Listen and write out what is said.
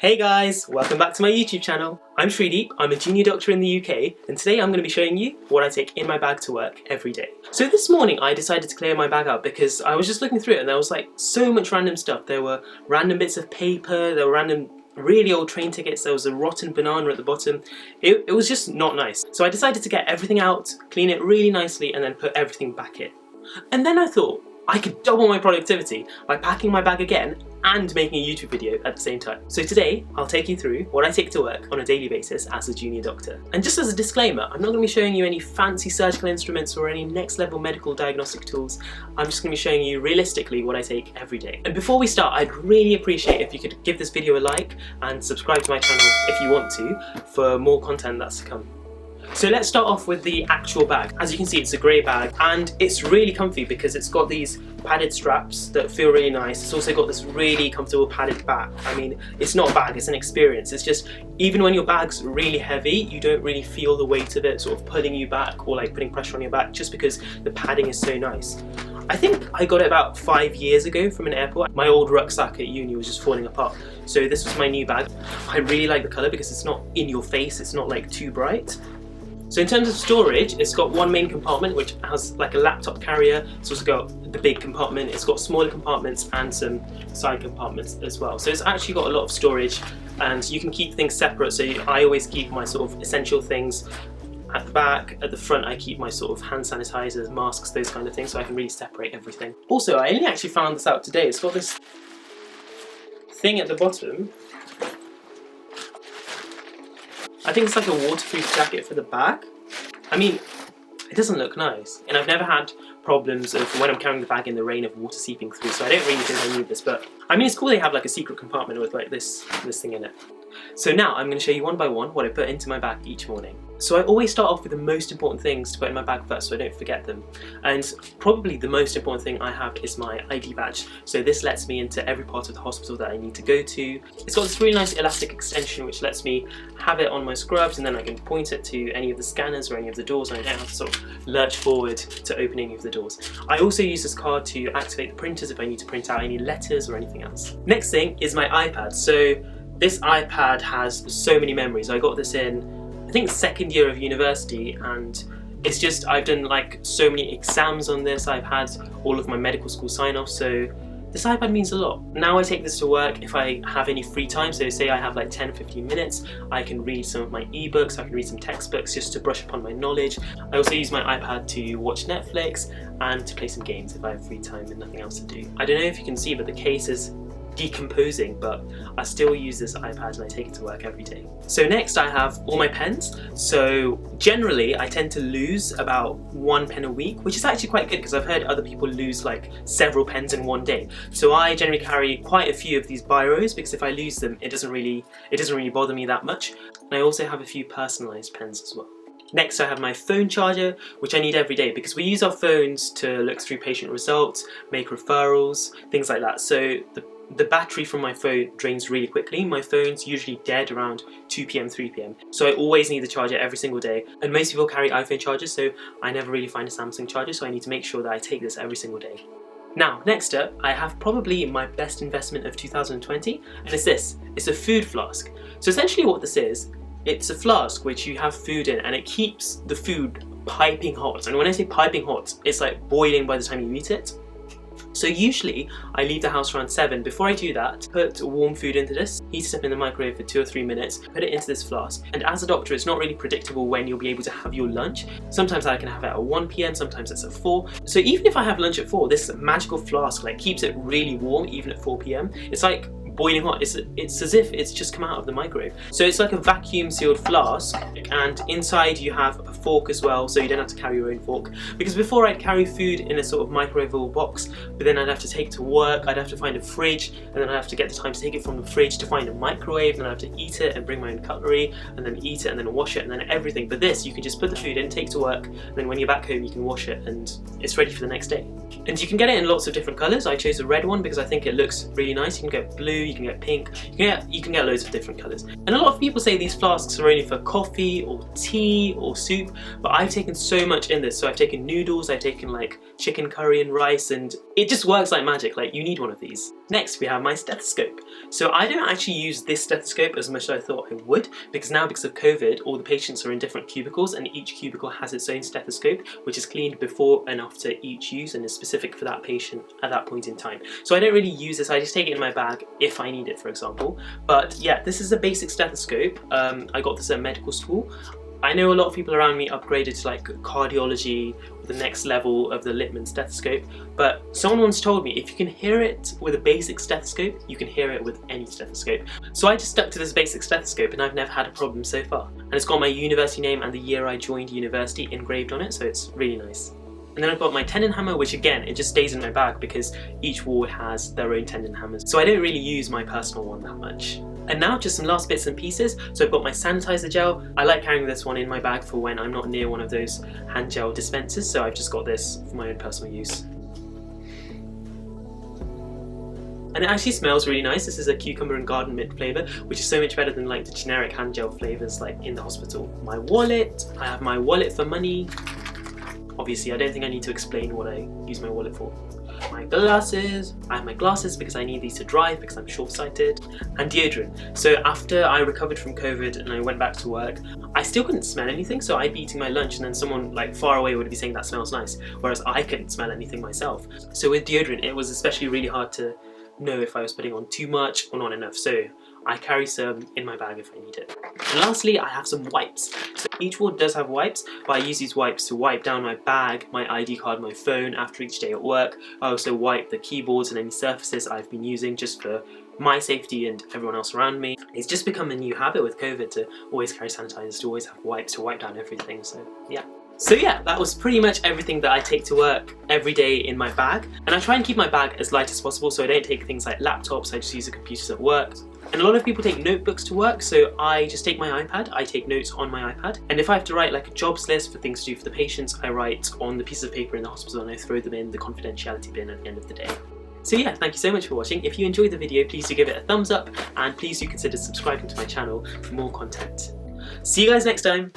Hey guys, welcome back to my YouTube channel. I'm Shreedeep, I'm a junior doctor in the UK, and today I'm going to be showing you what I take in my bag to work every day. So this morning I decided to clear my bag out because I was just looking through it and there was like so much random stuff. There were random bits of paper, there were random really old train tickets, there was a rotten banana at the bottom. It was just not nice. So I decided to get everything out, clean it really nicely, and then put everything back in. And then I thought, I could double my productivity by packing my bag again and making a YouTube video at the same time. So today, I'll take you through what I take to work on a daily basis as a junior doctor. And just as a disclaimer, I'm not going to be showing you any fancy surgical instruments or any next level medical diagnostic tools. I'm just going to be showing you realistically what I take every day. And before we start, I'd really appreciate if you could give this video a like and subscribe to my channel if you want to for more content that's to come. So let's start off with the actual bag. As you can see, it's a grey bag and it's really comfy because it's got these padded straps that feel really nice. It's also got this really comfortable padded back. I mean, it's not a bag, it's an experience. It's just, even when your bag's really heavy, you don't really feel the weight of it sort of pulling you back or like putting pressure on your back just because the padding is so nice. I think I got it about 5 years ago from an airport. My old rucksack at uni was just falling apart. So this was my new bag. I really like the colour because it's not in your face, it's not like too bright. So in terms of storage, it's got one main compartment which has like a laptop carrier. It's also got the big compartment, it's got smaller compartments and some side compartments as well. So it's actually got a lot of storage and you can keep things separate. So I always keep my sort of essential things at the back. At the front I keep my sort of hand sanitizers, masks, those kind of things, so I can really separate everything. Also, I only actually found this out today. It's got this thing at the bottom. I think it's like a waterproof jacket for the bag. I mean, it doesn't look nice. And I've never had problems of when I'm carrying the bag in the rain of water seeping through, so I don't really think I need this, but I mean, it's cool they have like a secret compartment with like this thing in it. So now I'm going to show you one by one what I put into my bag each morning. So I always start off with the most important things to put in my bag first so I don't forget them. And probably the most important thing I have is my ID badge. So this lets me into every part of the hospital that I need to go to. It's got this really nice elastic extension which lets me have it on my scrubs and then I can point it to any of the scanners or any of the doors and I don't have to sort of lurch forward to open any of the doors. I also use this card to activate the printers if I need to print out any letters or anything else. Next thing is my iPad. So this iPad has so many memories. I got this in, I think, second year of university, and it's just, I've done like so many exams on this. I've had all of my medical school sign-offs, so this iPad means a lot. Now I take this to work if I have any free time, so say I have like 10-15 minutes, I can read some of my ebooks, I can read some textbooks just to brush upon my knowledge. I also use my iPad to watch Netflix and to play some games if I have free time and nothing else to do. I don't know if you can see, but the case is decomposing, but I still use this iPad and I take it to work every day. So next I have all my pens. So generally I tend to lose about 1 pen a week, which is actually quite good because I've heard other people lose like several pens in one day. So I generally carry quite a few of these biros because if I lose them it doesn't really bother me that much. And I also have a few personalized pens as well. Next I have my phone charger, which I need every day because we use our phones to look through patient results, make referrals, things like that. So the battery from my phone drains really quickly. My phone's usually dead around 2 PM, 3 PM. So I always need the charger every single day. And most people carry iPhone chargers, so I never really find a Samsung charger, so I need to make sure that I take this every single day. Now, next up, I have probably my best investment of 2020, and it's this. It's a food flask. So essentially what this is, it's a flask which you have food in, and it keeps the food piping hot. And when I say piping hot, it's like boiling by the time you eat it. So usually I leave the house around 7. Before I do that, put warm food into this, heat it up in the microwave for 2 or 3 minutes, put it into this flask. And as a doctor, it's not really predictable when you'll be able to have your lunch. Sometimes I can have it at 1 PM, sometimes it's at 4. So even if I have lunch at 4, this magical flask like keeps it really warm even at 4 PM. It's like boiling hot. It's as if it's just come out of the microwave. So it's like a vacuum sealed flask, and inside you have a fork as well, so you don't have to carry your own fork. Because before I'd carry food in a sort of microwavable box, but then I'd have to take it to work, I'd have to find a fridge, and then I'd have to get the time to take it from the fridge to find a microwave, and then I'd have to eat it and bring my own cutlery, and then eat it and then wash it and then everything. But this, you can just put the food in, take it to work, and then when you're back home you can wash it and it's ready for the next day. And you can get it in lots of different colours. I chose a red one because I think it looks really nice. You can get blue, you can get pink, you can get loads of different colours. And a lot of people say these flasks are only for coffee or tea or soup, but I've taken so much in this. So I've taken noodles, I've taken like chicken curry and rice, and It just works like magic, like you need one of these. Next we have my stethoscope. So I don't actually use this stethoscope as much as I thought I would, because of COVID all the patients are in different cubicles and each cubicle has its own stethoscope, which is cleaned before and after each use and is specific for that patient at that point in time. So I don't really use this, I just take it in my bag if I need it, for example. But yeah, this is a basic stethoscope. I got this at medical school. I know a lot of people around me upgraded to like cardiology, the next level of the Littmann stethoscope, but someone once told me if you can hear it with a basic stethoscope, you can hear it with any stethoscope. So I just stuck to this basic stethoscope and I've never had a problem so far. And it's got my university name and the year I joined university engraved on it, so it's really nice. And then I've got my Tenon Hammer, which again, it just stays in my bag because each ward has their own Tenon hammers. So I don't really use my personal one that much. And now just some last bits and pieces. So I've got my sanitizer gel. I like carrying this one in my bag for when I'm not near one of those hand gel dispensers. So I've just got this for my own personal use. And it actually smells really nice. This is a cucumber and garden mint flavour, which is so much better than like the generic hand gel flavours like in the hospital. My wallet. I have my wallet for money. Obviously, I don't think I need to explain what I use my wallet for. My glasses. I have my glasses because I need these to drive because I'm short-sighted. And deodorant. So after I recovered from COVID and I went back to work, I still couldn't smell anything, so I'd be eating my lunch and then someone like far away would be saying that smells nice, whereas I couldn't smell anything myself. So with deodorant, it was especially really hard to know if I was putting on too much or not enough, so I carry some in my bag if I need it. And lastly, I have some wipes. So each ward does have wipes, but I use these wipes to wipe down my bag, my ID card, my phone after each day at work. I also wipe the keyboards and any surfaces I've been using just for my safety and everyone else around me. It's just become a new habit with COVID to always carry sanitizers, to always have wipes to wipe down everything, so yeah. So yeah, that was pretty much everything that I take to work every day in my bag. And I try and keep my bag as light as possible, so I don't take things like laptops, I just use the computers at work. And a lot of people take notebooks to work, so I just take my iPad, I take notes on my iPad. And if I have to write like a jobs list for things to do for the patients, I write on the pieces of paper in the hospital and I throw them in the confidentiality bin at the end of the day. So yeah, thank you so much for watching. If you enjoyed the video, please do give it a thumbs up and please do consider subscribing to my channel for more content. See you guys next time!